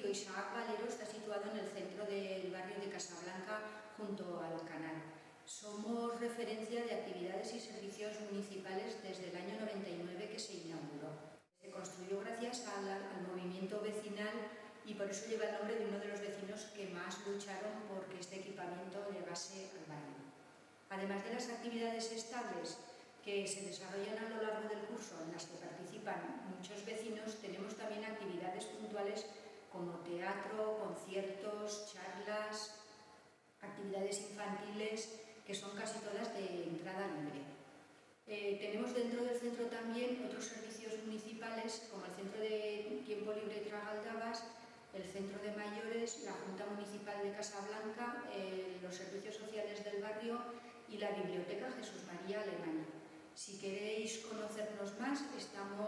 Colegio Isaac Valero está situado en el centro del barrio de Casablanca, junto al canal. Somos referencia de actividades y servicios municipales desde el año 99 que se inauguró. Se construyó gracias al movimiento vecinal y por eso lleva el nombre de uno de los vecinos que más lucharon por que este equipamiento llegase al barrio. Además de las actividades estables que se desarrollan a lo largo del curso, en las que participan muchos vecinos, tenemos también actividades puntuales como teatro, conciertos, charlas, actividades infantiles, que son casi todas de entrada libre. Tenemos dentro del centro también otros servicios municipales, como el Centro de Tiempo Libre Tragaldabas, el Centro de Mayores, la Junta Municipal de Casablanca, los servicios sociales del barrio y la Biblioteca Jesús María Alemany. Si queréis conocernos más, estamos